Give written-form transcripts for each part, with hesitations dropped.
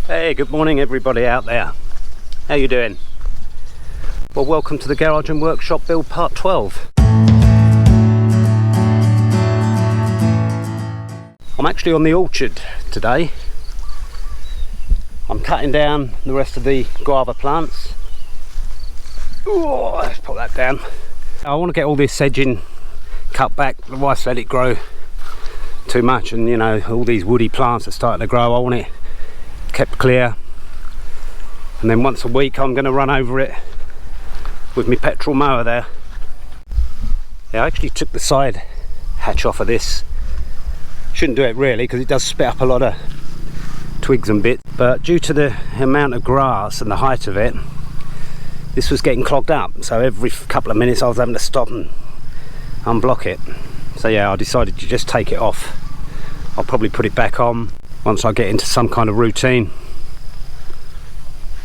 Hey, good morning everybody out there. How you doing? Well, welcome to the Garage and Workshop build part 12. I'm actually on the orchard today. I'm cutting down the rest of the guava plants. Oh, let's put that down. I want to get all this sedging cut back. The wife's let it grow too much, and you know, all these woody plants are starting to grow. I want it kept clear, and then once a week I'm going to run over it with my petrol mower there. Yeah, I actually took the side hatch off of this. Shouldn't do it really, because it does spit up a lot of twigs and bits, but due to the amount of grass and the height of it, this was getting clogged up, so every couple of minutes I was having to stop and unblock it. So yeah, I decided to just take it off. I'll probably put it back on once I get into some kind of routine.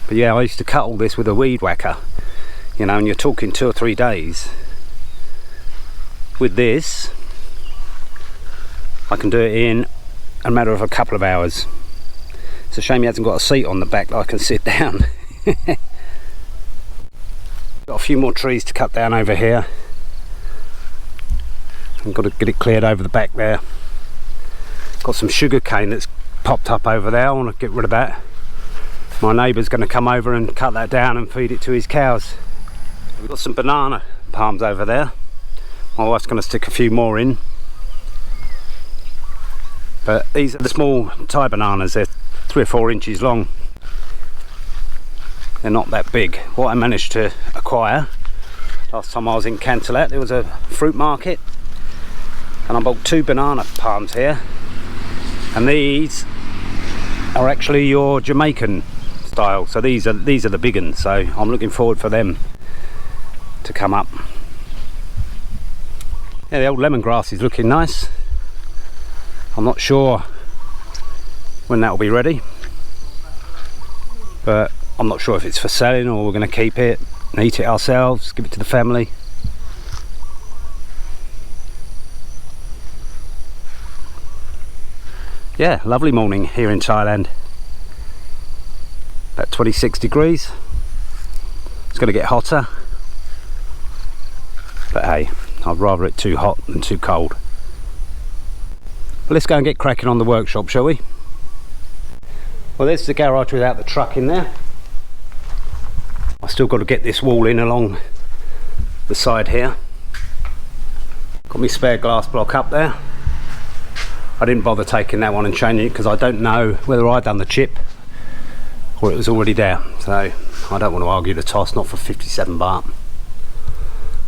But yeah, I used to cut all this with a weed whacker, you know, and you're talking 2 or 3 days. With this, I can do it in a matter of a couple of hours. It's a shame he hasn't got a seat on the back that I can sit down. Got a few more trees to cut down over here. I've got to get it cleared over the back there. Got some sugar cane that's popped up over there. I want to get rid of that. My neighbour's going to come over and cut that down and feed it to his cows. We've got some banana palms over there. My wife's going to stick a few more in. But these are the small Thai bananas. They're 3 or 4 inches long. They're not that big. What I managed to acquire last time I was in Cantalat, there was a fruit market, and I bought 2 banana palms here, and these are actually your Jamaican style. So these are the big ones. So I'm looking forward for them to come up. Yeah, the old lemongrass is looking nice. I'm not sure when that will be ready, but I'm not sure if it's for selling or we're going to keep it and eat it ourselves, give it to the family. Yeah, lovely morning here in Thailand. About 26 degrees. It's going to get hotter, but hey, I'd rather it too hot than too cold. But let's go and get cracking on the workshop, shall we? Well, there's the garage without the truck in there. I still got to get this wall in along the side here. Got my spare glass block up there. I didn't bother taking that one and changing it because I don't know whether I'd done the chip or it was already there. So I don't want to argue the toss, not for 57 baht.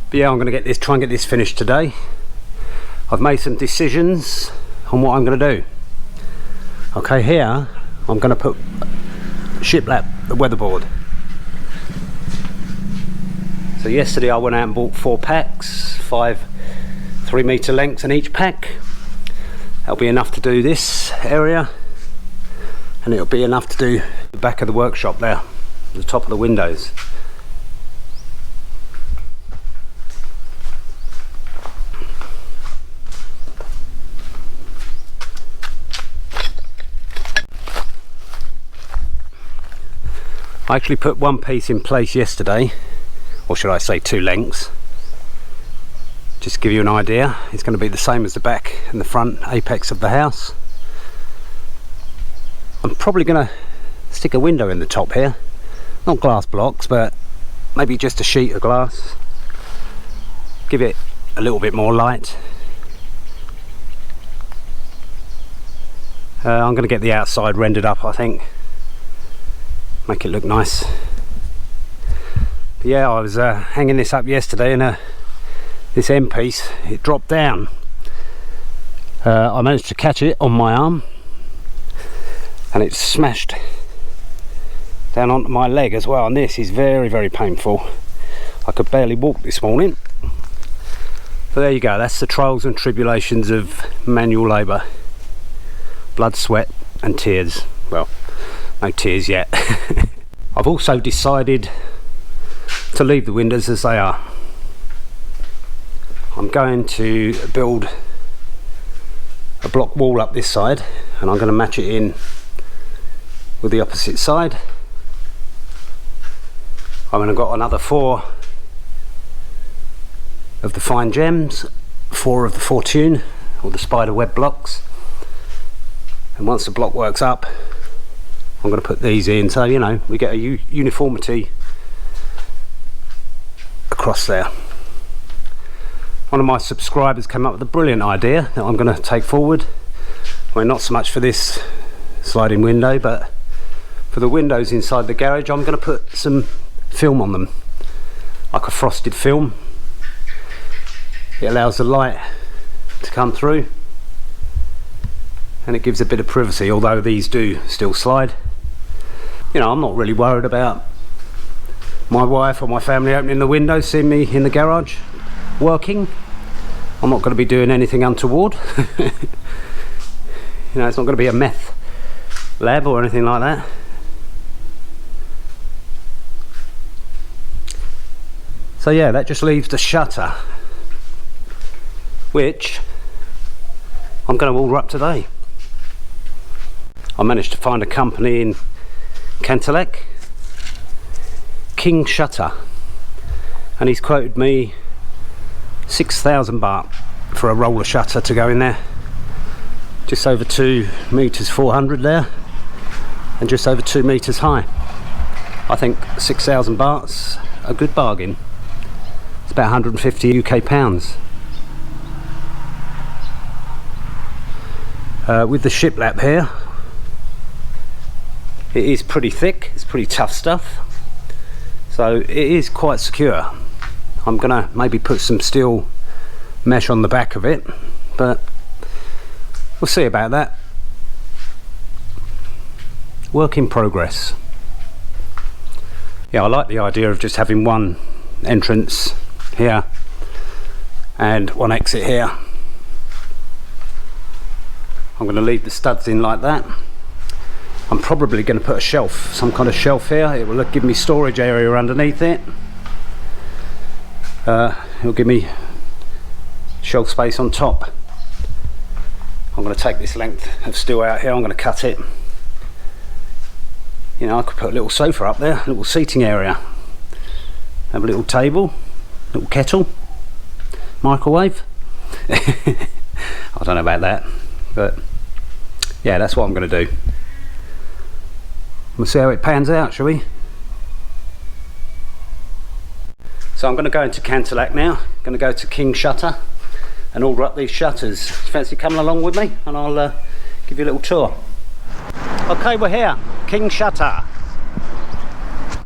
But yeah, I'm going to try and get this finished today. I've made some decisions on what I'm going to do. Okay, here I'm going to put shiplap, the weatherboard. So yesterday I went out and bought 4 packs, 5 3-metre lengths in each pack. That'll be enough to do this area, and it'll be enough to do the back of the workshop there, the top of the windows. I actually put 1 piece in place yesterday, or should I say 2 lengths. Just to give you an idea, it's going to be the same as the back and the front apex of the house. I'm probably going to stick a window in the top here, not glass blocks, but maybe just a sheet of glass, give it a little bit more light. I'm going to get the outside rendered up, I think, make it look nice. But yeah, I was hanging this up yesterday, and this end piece, it dropped down. I managed to catch it on my arm, and it smashed down onto my leg as well, and this is very, very painful. I could barely walk this morning. But there you go, that's the trials and tribulations of manual labour. Blood, sweat and tears. Well, no tears yet. I've also decided to leave the windows as they are. I'm going to build a block wall up this side, and I'm going to match it in with the opposite side. I mean, I've got another 4 of the fine gems, 4 of the Fortune or the spider web blocks, and once the block works up, I'm going to put these in, so you know, we get a uniformity across there. One of my subscribers came up with a brilliant idea that I'm going to take forward. Well, not so much for this sliding window, but for the windows inside the garage, I'm going to put some film on them, like a frosted film. It allows the light to come through and it gives a bit of privacy, although these do still slide. You know, I'm not really worried about my wife or my family opening the window, seeing me in the garage working. I'm not going to be doing anything untoward. You know, it's not going to be a meth lab or anything like that. So yeah, that just leaves the shutter, which I'm going to order up today. I managed to find a company in Cantelec, King Shutter, and he's quoted me 6,000 baht for a roller shutter to go in there. Just over 2 meters 400 there, and just over 2 meters high. I think 6,000 baht's a good bargain. It's about 150 UK pounds. With the shiplap here, it is pretty thick, it's pretty tough stuff, so it is quite secure. I'm gonna maybe put some steel mesh on the back of it, but we'll see about that. Work in progress. Yeah, I like the idea of just having one entrance here and one exit here. I'm going to leave the studs in like that. I'm probably going to put a shelf, some kind of shelf here. It will give me storage area underneath it. It'll give me shelf space on top. I'm going to take this length of steel out here, I'm going to cut it. You know, I could put a little sofa up there, a little seating area. Have a little table, little kettle, microwave. I don't know about that, but yeah, that's what I'm going to do. We'll see how it pans out, shall we? So I'm going to go into Cantelec now. I'm going to go to King Shutter and order up these shutters. Fancy coming along with me and I'll give you a little tour. Okay, we're here, King Shutter.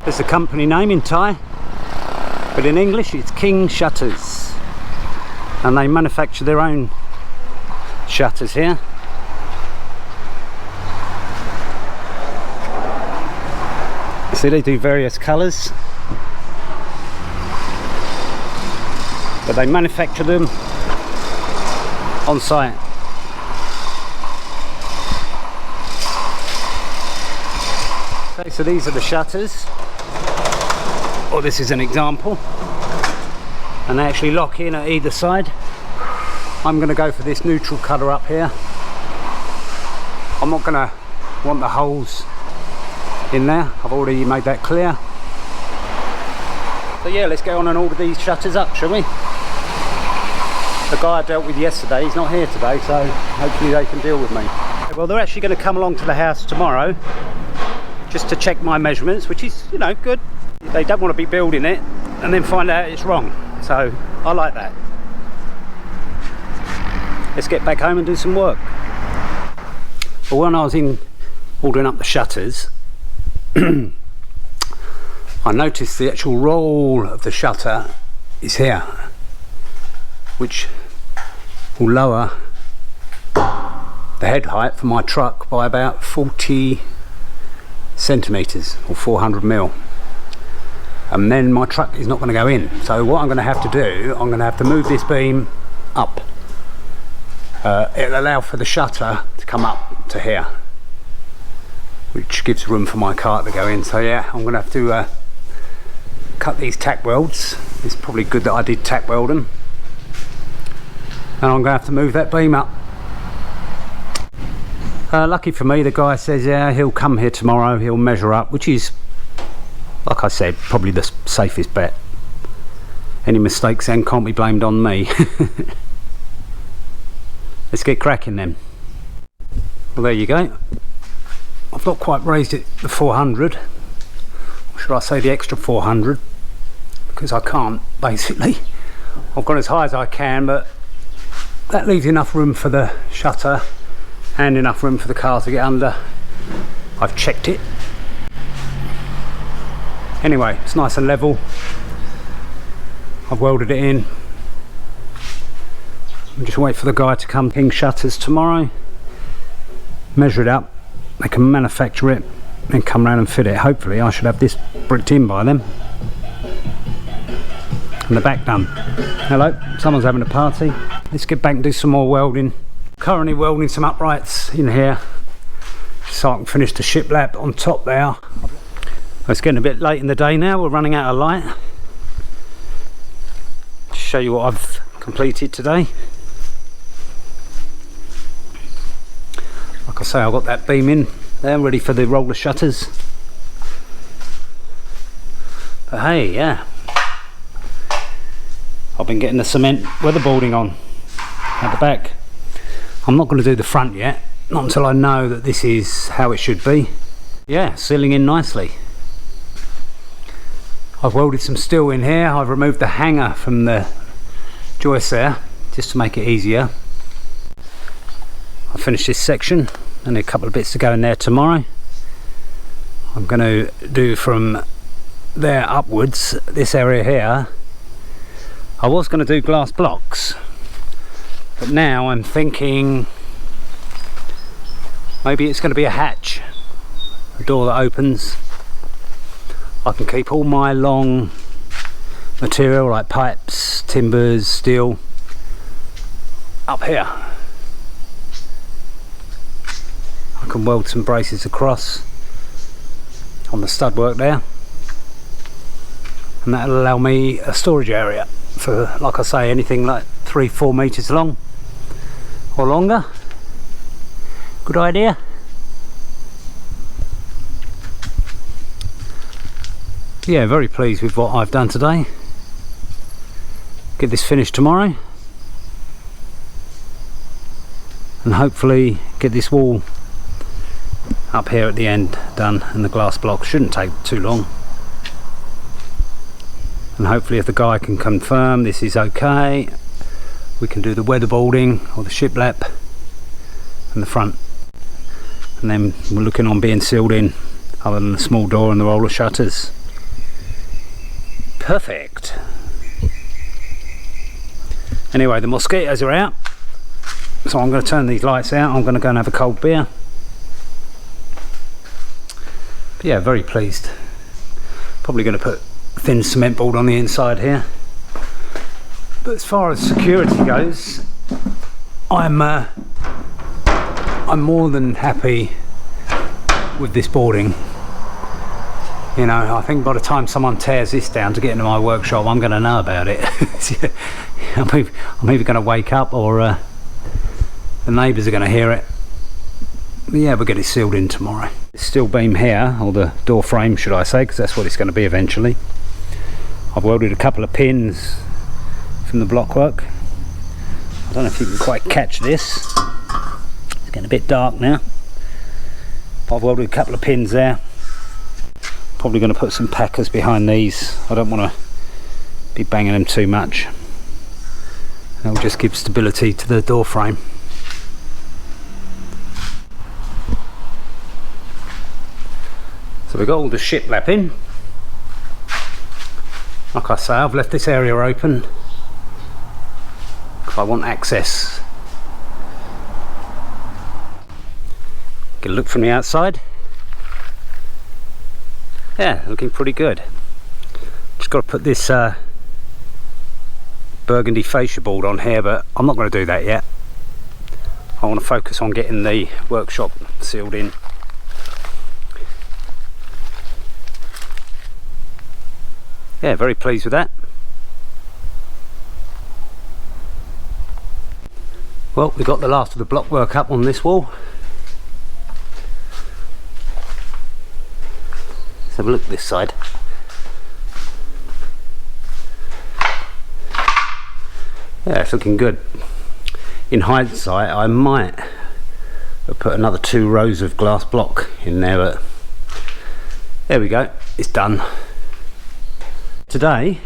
There's the company name in Thai, but in English it's King Shutters, and they manufacture their own shutters here. See, they do various colours, but they manufacture them on site. Okay, so these are the shutters, or this is an example, and they actually lock in at either side. I'm going to go for this neutral colour up here. I'm not going to want the holes in there, I've already made that clear. So yeah, let's go on and order these shutters up, shall we? The guy I dealt with yesterday, he's not here today, so hopefully they can deal with me. Well, they're actually going to come along to the house tomorrow just to check my measurements, which is, you know, good. They don't want to be building it and then find out it's wrong, so I like that. Let's get back home and do some work. But when I was in ordering up the shutters, I noticed the actual roll of the shutter is here, which will lower the head height for my truck by about 40 centimeters or 400 mil, and then my truck is not going to go in. So what I'm going to have to do, I'm going to have to move this beam up. It'll allow for the shutter to come up to here, which gives room for my car to go in. So yeah, I'm going to have to cut these tack welds. It's probably good that I did tack weld them, and I'm going to have to move that beam up. Lucky for me, the guy says yeah, he'll come here tomorrow, he'll measure up, which is, like I said, probably the safest bet. Any mistakes then can't be blamed on me. Let's get cracking then. Well, there you go. I've not quite raised it the 400, or should I say the extra 400, because I can't basically. I've gone as high as I can, but that leaves enough room for the shutter and enough room for the car to get under. I've checked it. Anyway, it's nice and level. I've welded it in. I'll just wait for the guy to come hang shutters tomorrow, measure it up, they can manufacture it, then come round and fit it. Hopefully I should have this bricked in by then. And the back done. Hello, someone's having a party. Let's get back and do some more welding. Currently welding some uprights in here so I can finish the shiplap on top there. It's getting a bit late in the day now, we're running out of light. Show you what I've completed today. Like I say, I've got that beam in there ready for the roller shutters. But hey, yeah, I've been getting the cement weatherboarding on at the back. I'm not going to do the front yet, not until I know that this is how it should be. Yeah, sealing in nicely. I've welded some steel in here. I've removed the hanger from the joist there just to make it easier. I've finished this section, only a couple of bits to go in there tomorrow. I'm going to do from there upwards, this area here. I was going to do glass blocks, but now I'm thinking maybe it's going to be a hatch, a door that opens. I can keep all my long material like pipes, timbers, steel up here. I can weld some braces across on the stud work there, and that'll allow me a storage area for, like I say, anything like 3-4 meters long or longer. Good idea. Yeah, very pleased with what I've done today. Get this finished tomorrow and hopefully get this wall up here at the end done, and the glass block shouldn't take too long. And hopefully if the guy can confirm this is okay, we can do the weatherboarding or the shiplap and the front, and then we're looking on being sealed in other than the small door and the roller shutters. Perfect. Anyway, the mosquitoes are out, so I'm going to turn these lights out. I'm going to go and have a cold beer. But yeah, very pleased. Probably going to put thin cement board on the inside here. But as far as security goes, I'm more than happy with this boarding. You know, I think by the time someone tears this down to get into my workshop, I'm going to know about it. I'm either going to wake up or the neighbours are going to hear it. But yeah, we'll get it sealed in tomorrow. The steel beam here, or the door frame should I say, because that's what it's going to be eventually. I've welded a couple of pins from the blockwork. I don't know if you can quite catch this. It's getting a bit dark now. But I've welded a couple of pins there. Probably going to put some packers behind these. I don't want to be banging them too much. That'll just give stability to the door frame. So we've got all the shiplap in. Like I say, I've left this area open because I want access. Get a look from the outside. Yeah, looking pretty good. Just got to put this burgundy fascia board on here, but I'm not going to do that yet. I want to focus on getting the workshop sealed in. Yeah, very pleased with that. Well, we got the last of the block work up on this wall. have a look this side. Yeah, it's looking good. In hindsight, I might have put another 2 rows of glass block in there, but there we go, it's done. Today,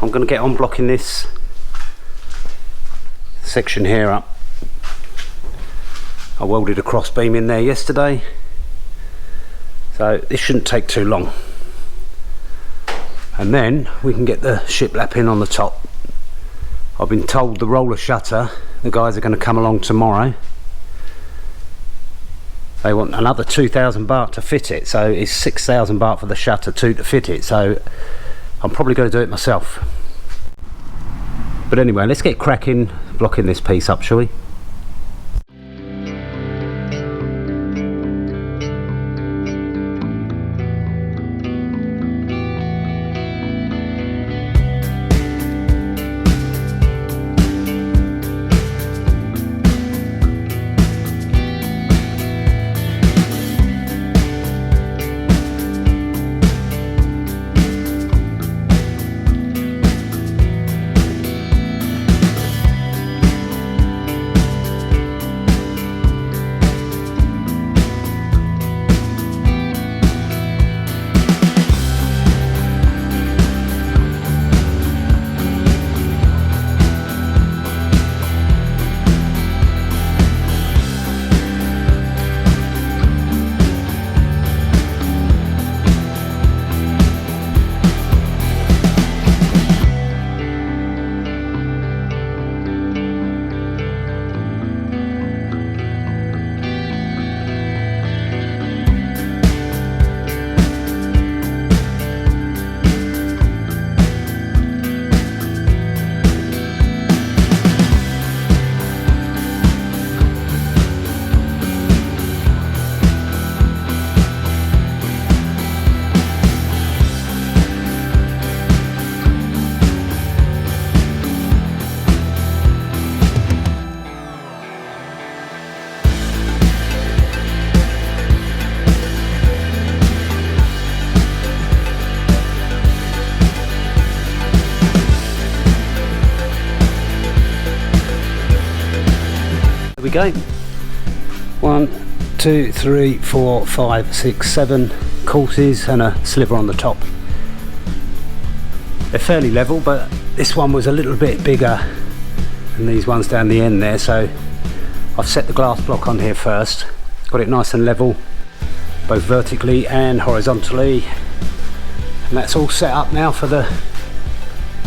I'm going to get on blocking this section here up. I welded a cross beam in there yesterday, so this shouldn't take too long. And then we can get the shiplap in on the top. I've been told the roller shutter, the guys are going to come along tomorrow. They want another 2,000 baht to fit it, so it's 6,000 baht for the shutter to fit it, so I'm probably going to do it myself. But anyway, let's get cracking blocking this piece up, shall we? There we go. 1, 2, 3, 4, 5, 6, 7 courses and a sliver on the top. They're fairly level, but this one was a little bit bigger than these ones down the end there, so I've set the glass block on here first, got it nice and level both vertically and horizontally, and that's all set up now for the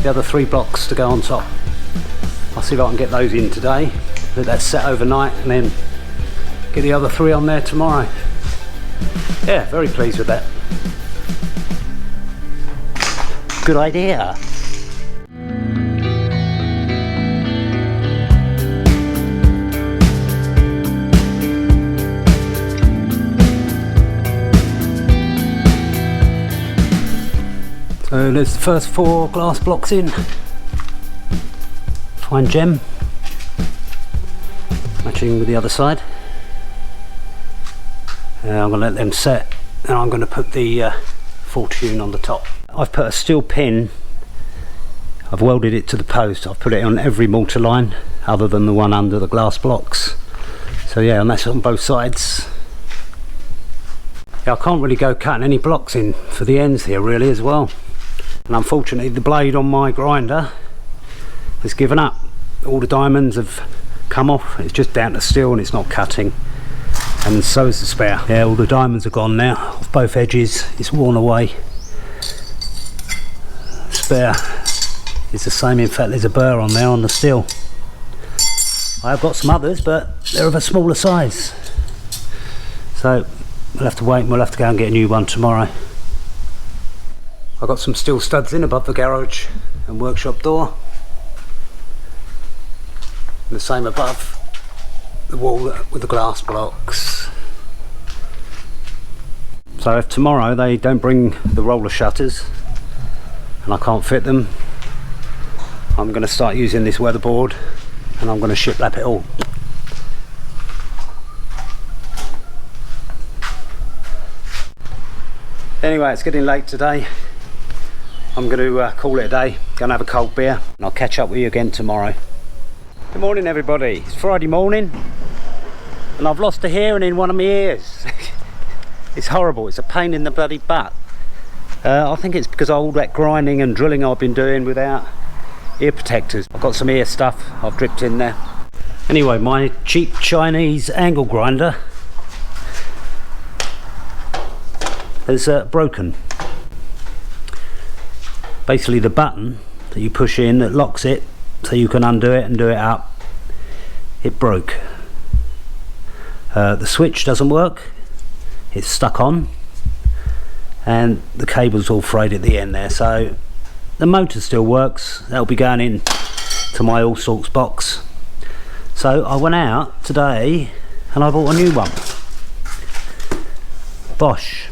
other 3 blocks to go on top. I'll see if I can get those in today, let that set overnight and then get the other 3 on there tomorrow. Yeah, very pleased with that. Good idea. So there's the first 4 glass blocks in. Fine gem. Matching with the other side. I'm going to let them set and I'm going to put the fortune on the top. I've put a steel pin, I've welded it to the post, I've put it on every mortar line other than the one under the glass blocks. So yeah, and that's on both sides. Yeah, I can't really go cutting any blocks in for the ends here really as well. And unfortunately the blade on my grinder has given up. All the diamonds have come off, it's just down to steel and it's not cutting. And so is the spare. Yeah, all the diamonds are gone now off both edges, it's worn away. Spare is the same, in fact there's a burr on there on the steel. I have got some others but they're of a smaller size. So we'll have to wait and we'll have to go and get a new one tomorrow. I've got some steel studs in above the garage and workshop door. And the same above the wall with the glass blocks. So if tomorrow they don't bring the roller shutters and I can't fit them, I'm going to start using this weatherboard and I'm going to shiplap it all. Anyway, it's getting late today. I'm going to call it a day. Going to have a cold beer, and I'll catch up with you again tomorrow. Good morning, everybody. It's Friday morning, and I've lost a hearing in one of my ears. It's horrible. It's a pain in the bloody butt. I think it's because of all that grinding and drilling I've been doing without ear protectors. I've got some ear stuff I've dripped in there. Anyway, my cheap Chinese angle grinder has broken. Basically the button that you push in that locks it so you can undo it and do it up, it broke. The switch doesn't work, it's stuck on, and the cable's all frayed at the end there. So the motor still works, that'll be going in to my all sorts box. So I went out today and I bought a new one. Bosch.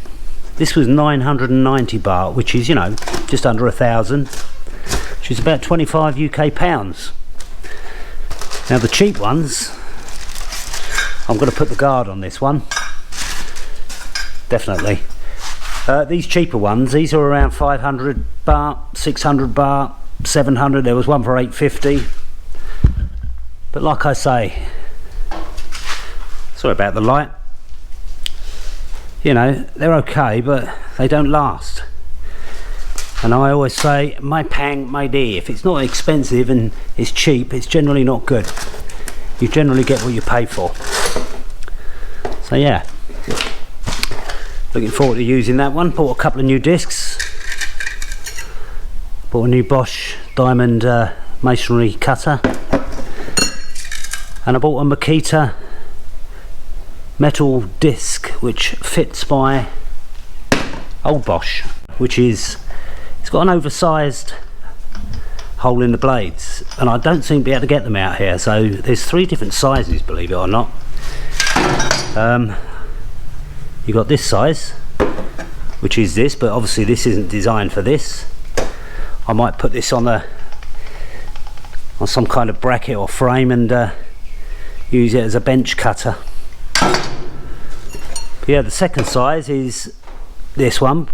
This was 990 baht, which is, you know, just under 1,000, which is about 25 UK pounds. Now the cheap ones, I'm going to put the guard on this one, definitely. These cheaper ones, these are around 500 baht, 600 baht, 700. There was one for 850. But like I say, sorry about the light. You know, they're okay, but they don't last. And I always say, my pang, my day. If it's not expensive and it's cheap, it's generally not good. You generally get what you pay for. So yeah, looking forward to using that one. Bought a couple of new discs. Bought a new Bosch diamond masonry cutter. And I bought a Makita metal disc which fits my old Bosch, which is, it's got an oversized hole in the blades, and I don't seem to be able to get them out here. So there's 3 different sizes, believe it or not. You got this size, which is this, but obviously this isn't designed for this. I might put this on some kind of bracket or frame and use it as a bench cutter. But yeah, the second size is this one,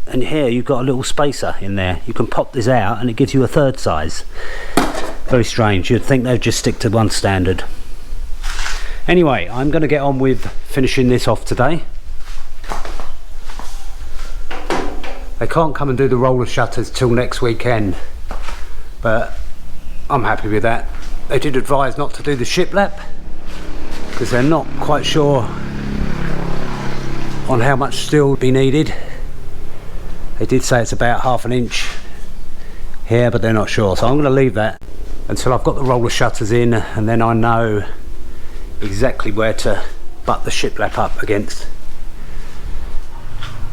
and here you've got a little spacer in there. You can pop this out and it gives you a third size. Very strange. You'd think they'd just stick to one standard. Anyway, I'm going to get on with finishing this off today. They can't come and do the roller shutters till next weekend, but I'm happy with that. They did advise not to do the shiplap because they're not quite sure on how much steel will be needed. They did say it's about ½ an inch here, but they're not sure, so I'm going to leave that until I've got the roller shutters in, and then I know exactly where to butt the shiplap up against.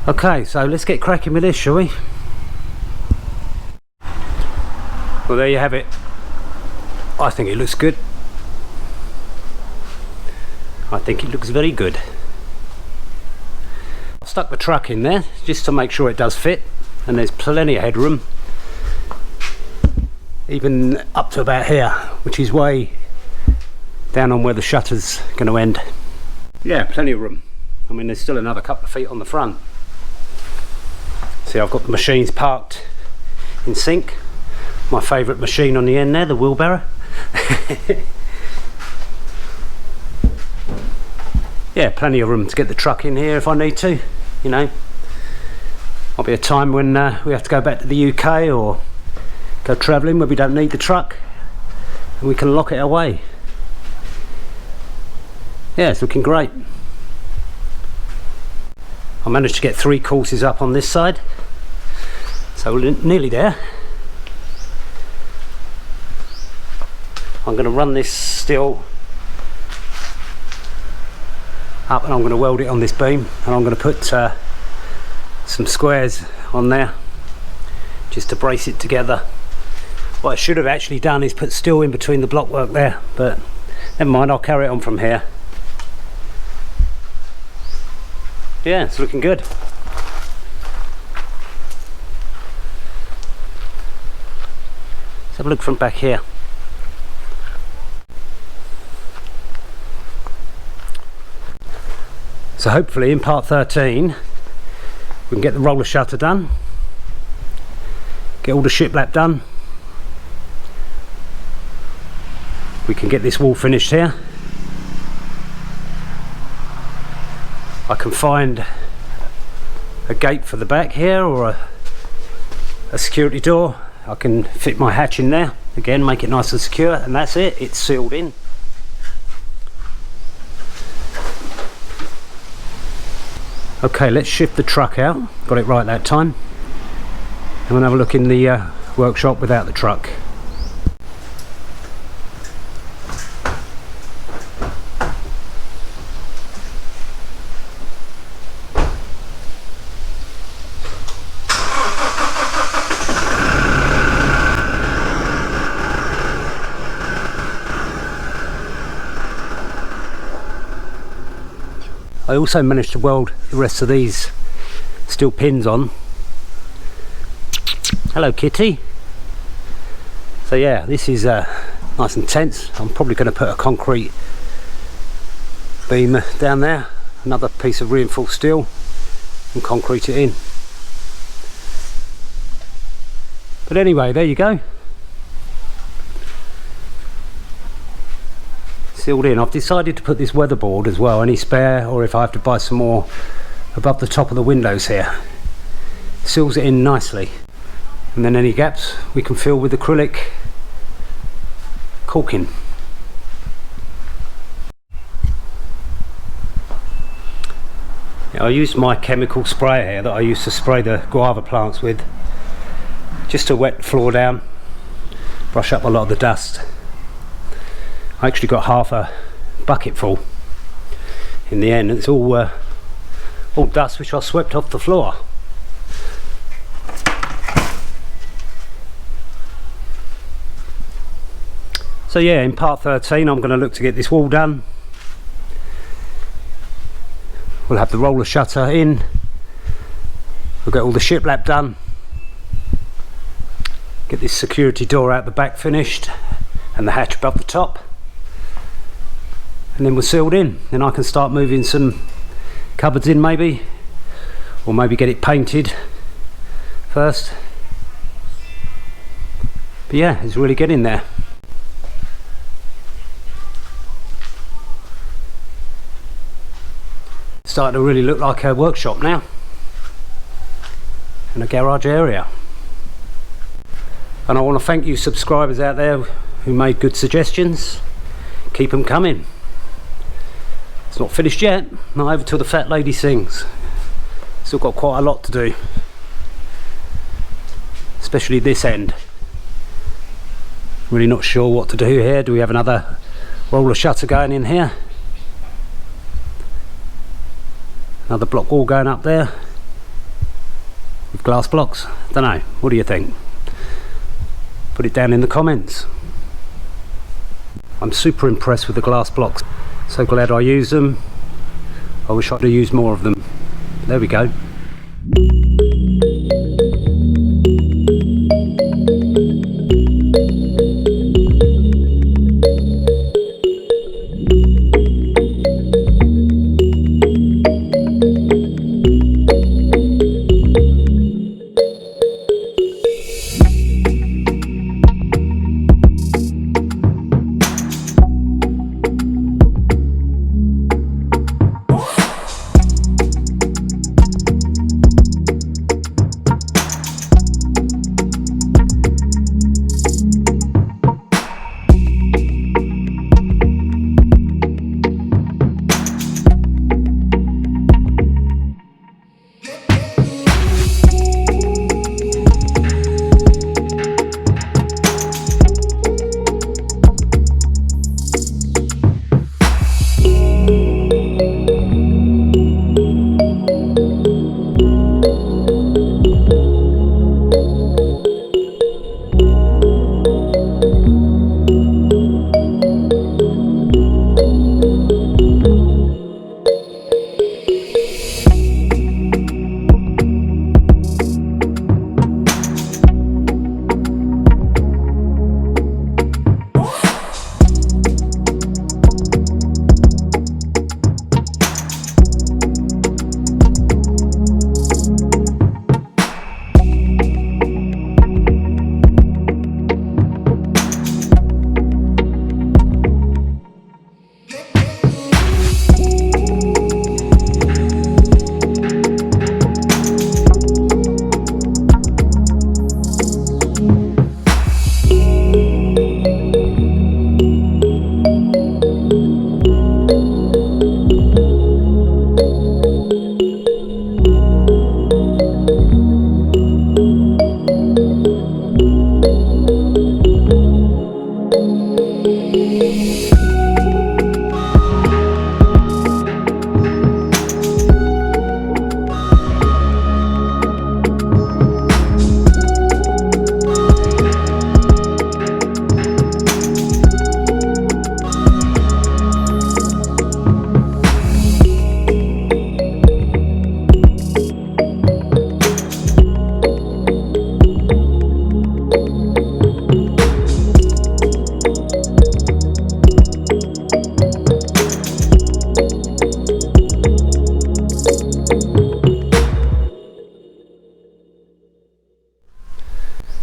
Okay, so let's get cracking with this, shall we? Well, there you have it. I think it looks good. I think it looks very good. I stuck the truck in there just to make sure it does fit, and there's plenty of headroom, even up to about here, which is way down on where the shutter's going to end. Yeah, plenty of room. I mean, there's still another couple of feet on the front. See, I've got the machines parked in sync. My favourite machine on the end there, the wheelbarrow. Yeah, plenty of room to get the truck in here if I need to, you know. Might be a time when we have to go back to the UK or go travelling where we don't need the truck, and we can lock it away. Yeah, it's looking great. I managed to get 3 courses up on this side, so we're nearly there. I'm going to run this steel up and I'm going to weld it on this beam, and I'm going to put some squares on there just to brace it together. What I should have actually done is put steel in between the blockwork there, but never mind, I'll carry it on from here. Yeah, it's looking good. Let's have a look from back here. So hopefully in part 13 We can get the roller shutter done, get all the shiplap done. We can get this wall finished here. I can find a gate for the back here, or a security door. I can fit my hatch in there, again make it nice and secure, and that's it, it's sealed in. Okay, let's shift the truck out, got it right that time. And we'll have a look in the workshop without the truck. I also managed to weld the rest of these steel pins on. Hello kitty. So yeah, this is nice and tense. I'm probably going to put a concrete beam down there, another piece of reinforced steel, and concrete it in. But anyway, there you go. Sealed in. I've decided to put this weatherboard as well, any spare, or if I have to buy some more, above the top of the windows here. Seals it in nicely, and then any gaps we can fill with acrylic caulking. I used my chemical sprayer here that I used to spray the guava plants with, just to wet the floor down, brush up a lot of the dust. I actually got half a bucket full in the end. It's all dust which I swept off the floor. So yeah, in part 13 I'm going to look to get this wall done. We'll have the roller shutter in, we'll get all the shiplap done, get this security door out the back finished, and the hatch above the top. And then we're sealed in. Then I can start moving some cupboards in maybe, or maybe get it painted first. But yeah, it's really getting there. Starting to really look like a workshop now, and a garage area. And I want to thank you subscribers out there who made good suggestions. Keep them coming. It's not finished yet, not over till the fat lady sings. Still got quite a lot to do, especially this end. Really not sure what to do here. Do we have another roller shutter going in here? Another block wall going up there with glass blocks? Don't know, what do you think? Put it down in the comments. I'm super impressed with the glass blocks. So glad I used them. I wish I could have used more of them. There we go.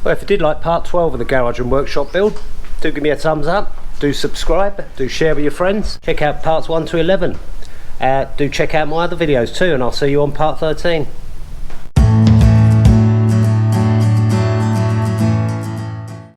Well, if you did like part 12 of the garage and workshop build, do give me a thumbs up, do subscribe, do share with your friends, check out parts 1 to 11. Do check out my other videos too, and I'll see you on part 13.